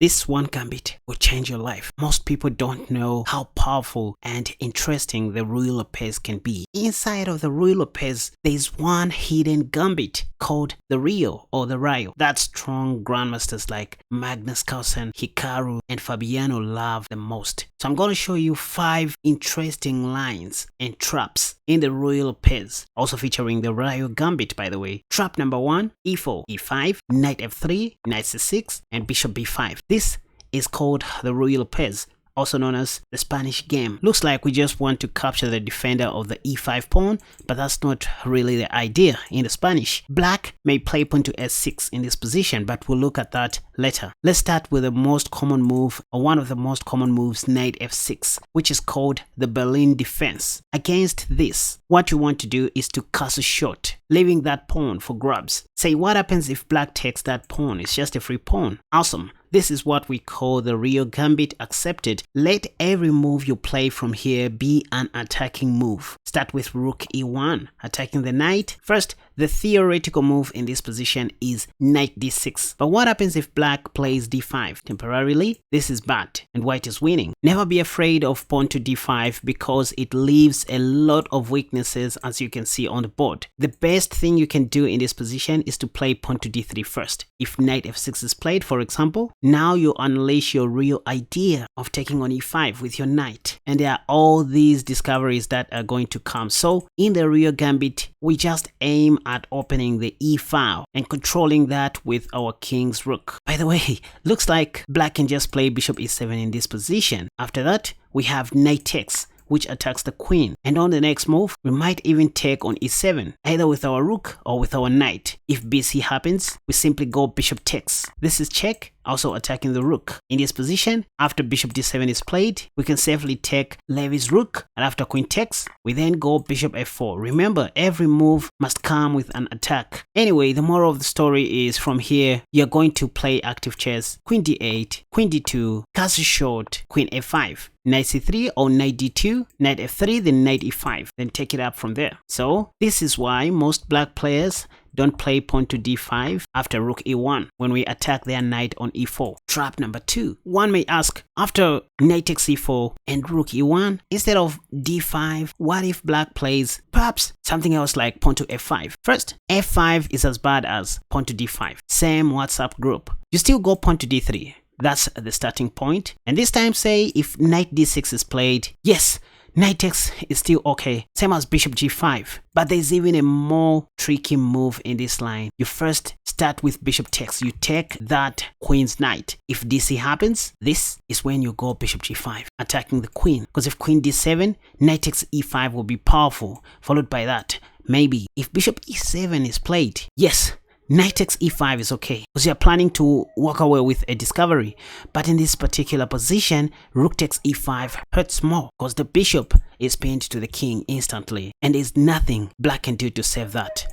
This one gambit will change your life. Most people don't know how powerful and interesting the Ruy Lopez can be. Inside of the Ruy Lopez, there's one hidden gambit called the Rio or the Rio that strong grandmasters like Magnus Carlsen, Hikaru, and Fabiano love the most. So I'm going to show you 5 interesting lines and traps in the Ruy Lopez, also featuring the Rio Gambit, by the way. Trap number 1, e4, e5, knight f3, knight c6, and bishop b5. This is called the Ruy Lopez, also known as the Spanish game. Looks like we just want to capture the defender of the e5 pawn, but that's not really the idea in the Spanish. Black may play pawn to s6 in this position, but we'll look at that later. Let's start with the most common move, or one of the most common moves, knight f6, which is called the Berlin defense. Against this, what you want to do is to castle short, leaving that pawn for grabs. Say, what happens if black takes that pawn? It's just a free pawn. Awesome. This is what we call the Rio Gambit accepted. Let every move you play from here be an attacking move. Start with rook e1, attacking the knight. First, the theoretical move in this position is knight d6. But what happens if black plays d5? Temporarily, this is bad and white is winning. Never be afraid of pawn to d5 because it leaves a lot of weaknesses, as you can see on the board. The best thing you can do in this position is to play pawn to d3 first. If knight f6 is played, for example, now you unleash your real idea of taking on e5 with your knight. And there are all these discoveries that are going to come. So in the Rio Gambit, we just aim at opening the e file and controlling that with our king's rook. By the way, looks like black can just play bishop e7 in this position. After that, we have knight takes, which attacks the queen. And on the next move, we might even take on e7, either with our rook or with our knight. If bc happens, we simply go bishop takes. This is check, also attacking the rook. In this position, after bishop d7 is played, we can safely take Levy's rook, and after queen takes, we then go bishop f4. Remember, every move must come with an attack. Anyway, the moral of the story is from here, you're going to play active chess, queen d8, queen d2, castle short, queen f5, knight c3 or knight d2, knight f3, then knight e5, then take it up from there. So this is why most black players don't play pawn to d5 after rook e1 when we attack their knight on e4. Trap number 2. One may ask, after knight takes e4 and rook e1, instead of d5, what if black plays perhaps something else like pawn to f5? First, f5 is as bad as pawn to d5. Same WhatsApp group. You still go pawn to d3. That's the starting point. And this time, say if knight d6 is played, yes, knight takes is still okay, same as bishop g5. But there's even a more tricky move in this line. You first start with bishop takes. You take that queen's knight. If dc happens, this is when you go bishop g5, attacking the queen. Because if queen d7, knight takes e5 will be powerful. Followed by that, maybe if bishop e7 is played, yes, knight takes e5 is okay, because you're planning to walk away with a discovery. But in this particular position, rook takes e5 hurts more, because the bishop is pinned to the king instantly, and there's nothing black can do to save that.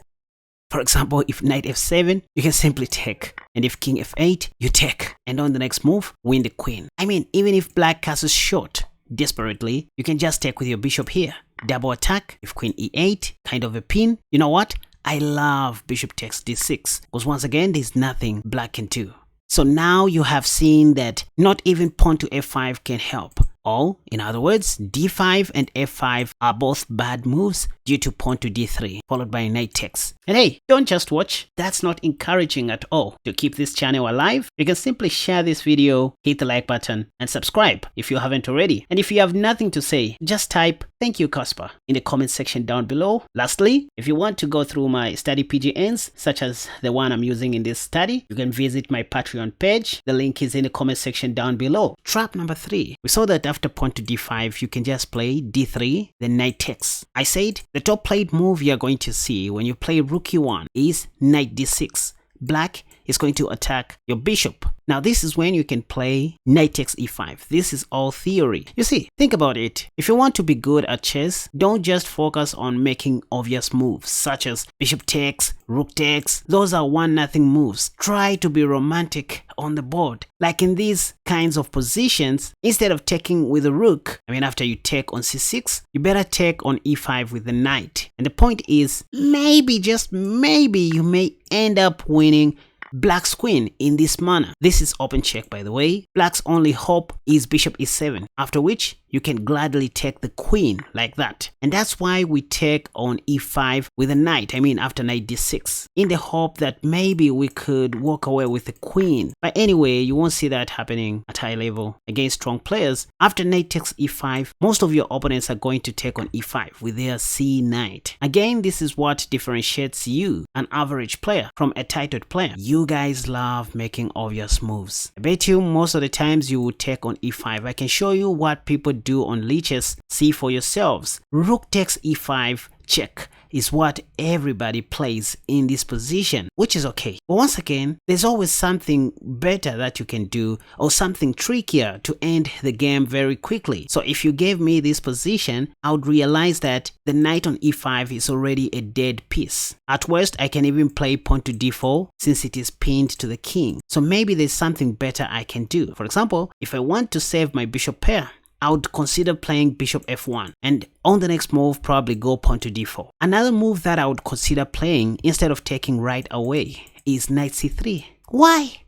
For example, if knight f7, you can simply take, and if king f8, you take, and on the next move, win the queen. I mean, even if black castles short desperately, you can just take with your bishop here. Double attack, if queen e8, kind of a pin. You know what? I love bishop takes d6 because once again, there's nothing black can do. So now you have seen that not even pawn to f5 can help. Or, in other words, d5 and f5 are both bad moves due to pawn to d3, followed by knight takes. And hey, don't just watch. That's not encouraging at all. To keep this channel alive, you can simply share this video, hit the like button, and subscribe if you haven't already. And if you have nothing to say, just type "Thank you, Kaspa" in the comment section down below. Lastly, if you want to go through my study PGNs, such as the one I'm using in this study, you can visit my Patreon page. The link is in the comment section down below. Trap number 3. We saw that after pawn to d5, you can just play d3, then knight takes. I said the top played move you're going to see when you play rook e1 is knight d6. Black is going to attack your bishop. Now this is when you can play knight takes e5. This is all theory. You see, think about it. If you want to be good at chess, don't just focus on making obvious moves such as bishop takes, rook takes. Those are 1-0 moves. Try to be romantic on the board. Like in these kinds of positions, instead of taking with the rook, after you take on c6, you better take on e5 with the knight. And the point is, maybe, just maybe, you may end up winning Black's queen in this manner. This is open check, by the way. Black's only hope is bishop e7, after which you can gladly take the queen like that. And that's why we take on e5 with a knight, after knight d6, in the hope that maybe we could walk away with the queen. But anyway, you won't see that happening at high level against strong players. After knight takes e5, most of your opponents are going to take on e5 with their c knight. Again, this is what differentiates you, an average player, from a titled player. You guys love making obvious moves. I bet you most of the times you will take on e5. I can show you what people do on leeches. See for yourselves. Rook takes e5 check is what everybody plays in this position, which is okay. But once again, there's always something better that you can do, or something trickier to end the game very quickly. So if you gave me this position, I would realize that the knight on e5 is already a dead piece. At worst, I can even play pawn to d4 since it is pinned to the king. So maybe there's something better I can do. For example, if I want to save my bishop pair, I would consider playing bishop f1 and on the next move probably go pawn to d4. Another move that I would consider playing instead of taking right away is knight c3. Why?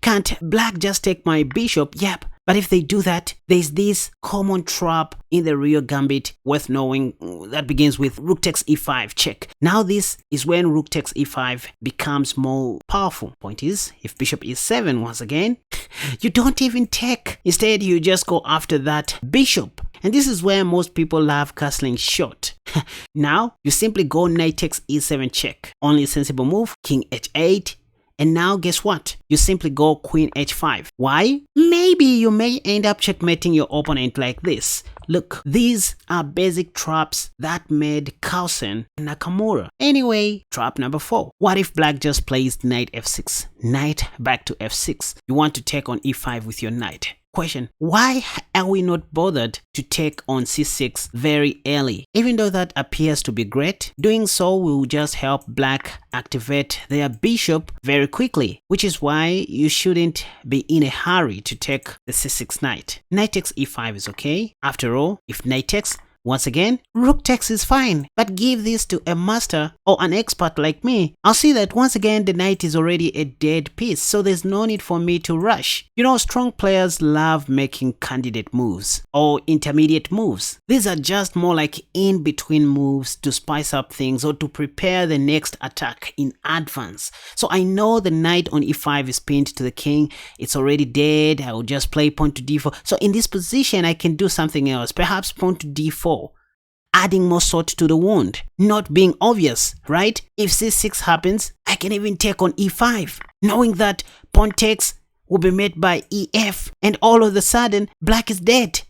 Can't black just take my bishop? Yep. But if they do that, there's this common trap in the Rio Gambit worth knowing that begins with rook takes e5 check. Now this is when rook takes e5 becomes more powerful. Point is, if bishop e7 once again, you don't even take. Instead, you just go after that bishop. And this is where most people love castling short. Now, you simply go knight takes e7 check. Only sensible move, king h8. And now guess what? You simply go queen h5. Why? Maybe you may end up checkmating your opponent like this. Look, these are basic traps that made Carlsen and Nakamura. Anyway, trap number 4. What if black just plays knight f6? Knight back to f6. You want to take on e5 with your knight. Question: why are we not bothered to take on c6 very early? Even though that appears to be great, doing so will just help black activate their bishop very quickly, which is why you shouldn't be in a hurry to take the c6 knight. Knight takes e5 is okay. After all, if knight takes, once again, rook takes is fine, but give this to a master or an expert like me. I'll see that once again the knight is already a dead piece, so there's no need for me to rush. You know, strong players love making candidate moves or intermediate moves. These are just more like in-between moves to spice up things or to prepare the next attack in advance. So I know the knight on e5 is pinned to the king, it's already dead, I will just play pawn to d4. So in this position I can do something else, perhaps pawn to d4. Adding more salt to the wound, not being obvious, right? If c6 happens, I can even take on e5, knowing that pawn takes will be met by ef, and all of a sudden, black is dead.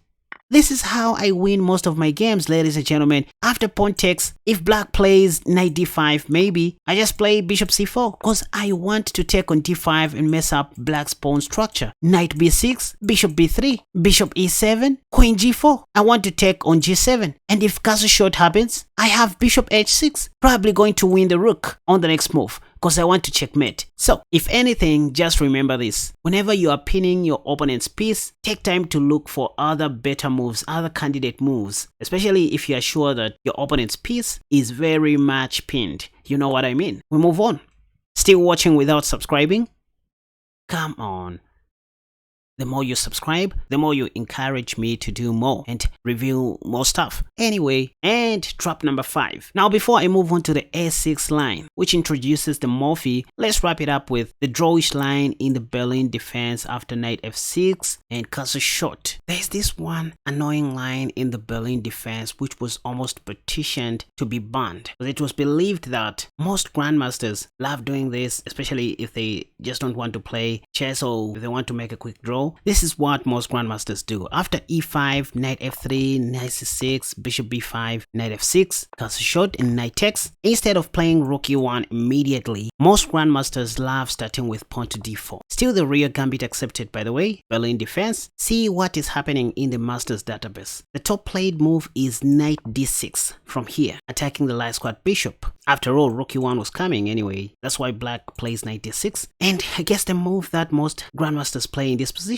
This is how I win most of my games, ladies and gentlemen. After pawn takes, if black plays knight d5, maybe I just play bishop c4 because I want to take on d5 and mess up black's pawn structure. Knight b6, bishop b3, bishop e7, queen g4. I want to take on g7. And if castle short happens, I have bishop h6, probably going to win the rook on the next move, because I want to checkmate. So, if anything, just remember this. Whenever you are pinning your opponent's piece, take time to look for other better moves, other candidate moves, especially if you are sure that your opponent's piece is very much pinned. You know what I mean? We move on. Still watching without subscribing? Come on. The more you subscribe, the more you encourage me to do more and review more stuff. Anyway, and trap number 5. Now before I move on to the a6 line, which introduces the Morphe, let's wrap it up with the drawish line in the Berlin defense after knight f6 and castle short. There's this one annoying line in the Berlin defense which was almost petitioned to be banned. But it was believed that most grandmasters love doing this, especially if they just don't want to play chess or if they want to make a quick draw. This is what most grandmasters do. After e5, knight f3, knight c6, bishop b5, knight f6, castle short, and knight takes. Instead of playing rook e1 immediately, most grandmasters love starting with pawn to d4. Still the Rio Gambit accepted, by the way. Berlin defense. See what is happening in the Masters database. The top played move is knight d6 from here, attacking the light squad bishop. After all, rook e1 was coming anyway. That's why black plays knight d6. And I guess the move that most grandmasters play in this position,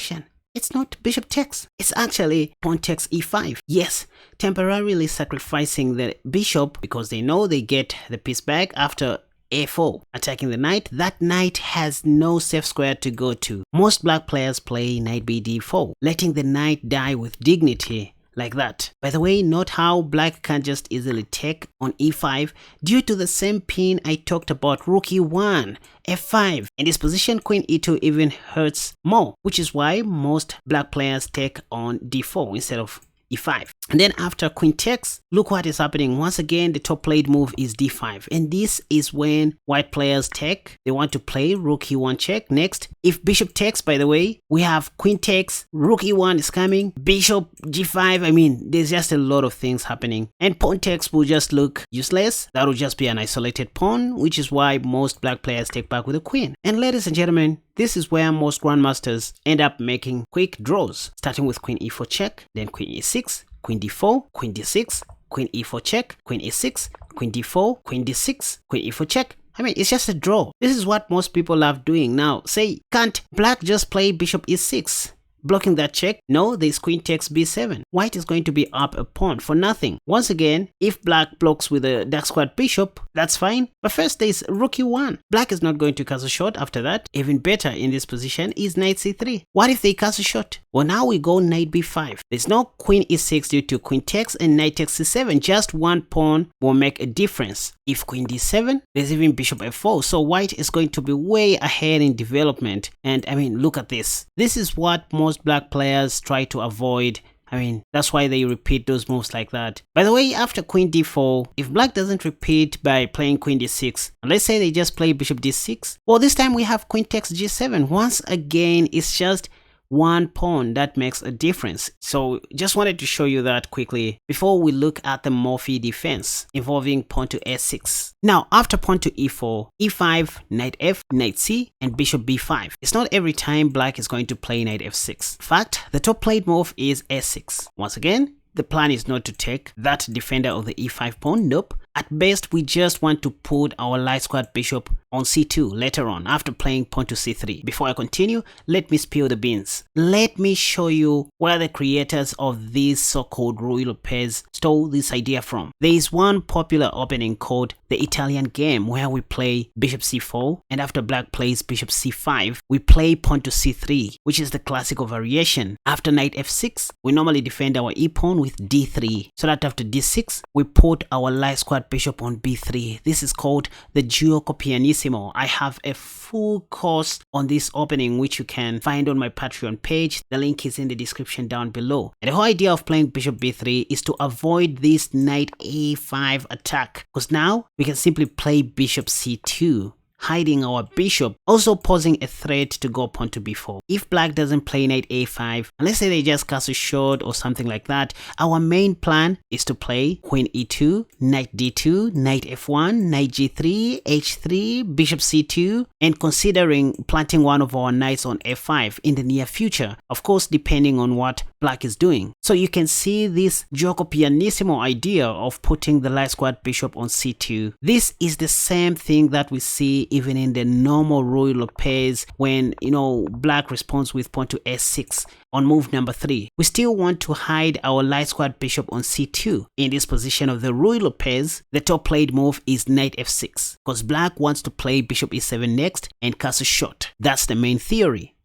it's not bishop takes, it's actually pawn takes e5. Yes, temporarily sacrificing the bishop because they know they get the piece back after a4, attacking the knight. That knight has no safe square to go to. Most black players play knight b d4, letting the knight die with dignity. Like that. By the way, note how black can just easily take on e5 due to the same pin I talked about, rook e1, f5. In this position, queen e2 even hurts more, which is why most black players take on d4 instead of e5. And then after queen takes, look what is happening. Once again, the top played move is d5, and this is when white players take. They want to play rook e1 check. Next, if bishop takes, by the way, we have queen takes, rook e1 is coming, bishop g5. I mean, there's just a lot of things happening, and pawn takes will just look useless. That will just be an isolated pawn, which is why most black players take back with a queen. And ladies and gentlemen, this is where most grandmasters end up making quick draws, starting with queen e4 check, then queen e6, queen d4, queen d6, queen e4 check, queen e6, queen d4, queen d6, queen e4 check. I mean, it's just a draw. This is what most people love doing. Now, say, can't black just play bishop e6? Blocking that check? No, this queen takes b7. White is going to be up a pawn for nothing. Once again, if black blocks with a dark squared bishop, that's fine. But first there's rook e1. Black is not going to castle short after that. Even better in this position is knight c3. What if they castle short? Well, now we go knight b5. There's no queen e6 due to queen takes and knight takes c7. Just one pawn will make a difference. If queen d7, there's even bishop f4. So white is going to be way ahead in development. And I mean, look at this. This is what most black players try to avoid. I mean, that's why they repeat those moves like that. By the way, after queen d4, if black doesn't repeat by playing queen d6, and let's say they just play bishop d6, well, this time we have queen takes g7. Once again, it's just one pawn that makes a difference. So just wanted to show you that quickly before we look at the Morphe defense involving pawn to a6. Now, after pawn to e4, e5, knight f, knight c, and bishop b5. It's not every time black is going to play knight f6. In fact, the top played move is a6. Once again, the plan is not to take that defender of the e5 pawn. Nope. At best, we just want to put our light squared bishop on c2 later on after playing pawn to c3. Before I continue, let me spill the beans. Let me show you where the creators of this so-called Ruy Lopez stole this idea from. There is one popular opening called the Italian game where we play bishop c4, and after black plays bishop c5, we play pawn to c3, which is the classical variation. After knight f6, we normally defend our e-pawn with d3, so that after d6, we put our light squared bishop on b3. This is called the Giuoco Pianissimo. I have a full course on this opening which you can find on my Patreon page. The link is in the description down below. And the whole idea of playing bishop b3 is to avoid this knight a5 attack, because now we can simply play bishop c2, hiding our bishop, also posing a threat to go pawn to b4. If black doesn't play knight a5, and let's say they just castle short or something like that, our main plan is to play queen e2, knight d2, knight f1, knight g3, h3, bishop c2, and considering planting one of our knights on f5 in the near future, of course depending on what black is doing. So you can see this Giuoco Pianissimo idea of putting the light squared bishop on c2. This is the same thing that we see even in the normal Ruy Lopez when, you know, black responds with pawn to s6 on move number 3. We still want to hide our light squared bishop on c2. In this position of the Ruy Lopez, the top played move is knight f6, because black wants to play bishop e7 next and castle short. That's the main theory.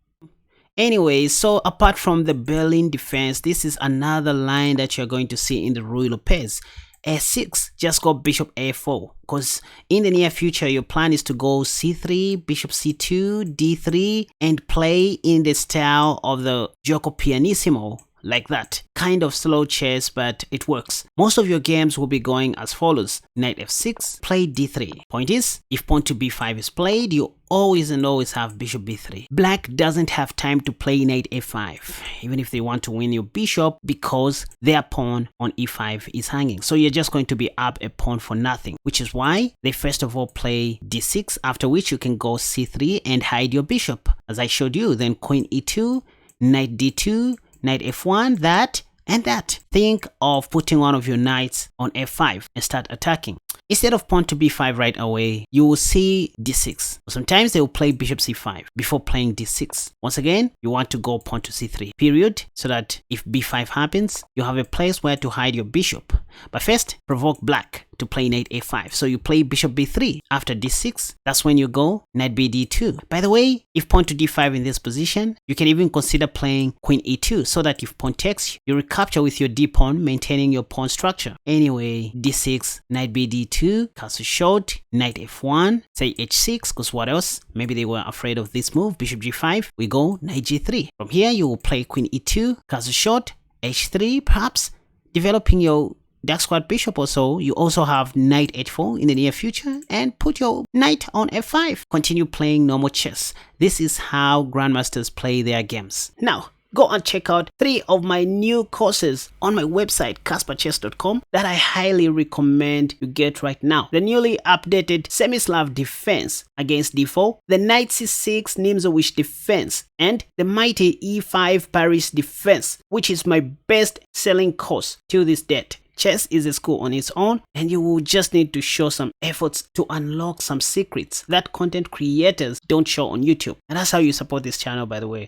Anyway, so apart from the Berlin defense, this is another line that you're going to see in the Ruy Lopez. a6, just go bishop a4, because in the near future your plan is to go c3, bishop c2, d3, and play in the style of the Giuoco Pianissimo, like that. Kind of slow chess, but it works. Most of your games will be going as follows: knight f6, play d3. Point is, if pawn to b5 is played, you always and always have bishop b3. Black doesn't have time to play knight a5, even if they want to win your bishop, because their pawn on e5 is hanging. So you're just going to be up a pawn for nothing, which is why they first of all play d6, after which you can go c3 and hide your bishop, as I showed you. Then queen e2, knight d2, knight f1, that and that. Think of putting one of your knights on f5 and start attacking. Instead of pawn to b5 right away, you will see d6. Sometimes they will play bishop c5 before playing d6. Once again, you want to go pawn to c3, period, so that if b5 happens, you have a place where to hide your bishop. But first, provoke black. to play knight a5. So you play bishop b3. After d6, that's when you go knight b d2. By the way, if pawn to d5 in this position, you can even consider playing queen e2 so that if pawn takes, you recapture with your d pawn, maintaining your pawn structure. Anyway, d6, knight b d2, castle short, knight f1, say h6, because what else? Maybe they were afraid of this move. Bishop g5, we go knight g3. From here, you will play queen e2, castle short, h3, perhaps developing your dark squad bishop or so. You also have knight h4 in the near future, and put your knight on f5. Continue playing normal chess. This is how grandmasters play their games. Now, go and check out 3 of my new courses on my website KaspaChess.com that I highly recommend you get right now. The newly updated Semislav defense against d4, the knight c6 Nimzowitsch defense, and the mighty e5 Paris defense, which is my best selling course till this date. Chess is a school on its own, and you will just need to show some efforts to unlock some secrets that content creators don't show on YouTube. And that's how you support this channel, by the way.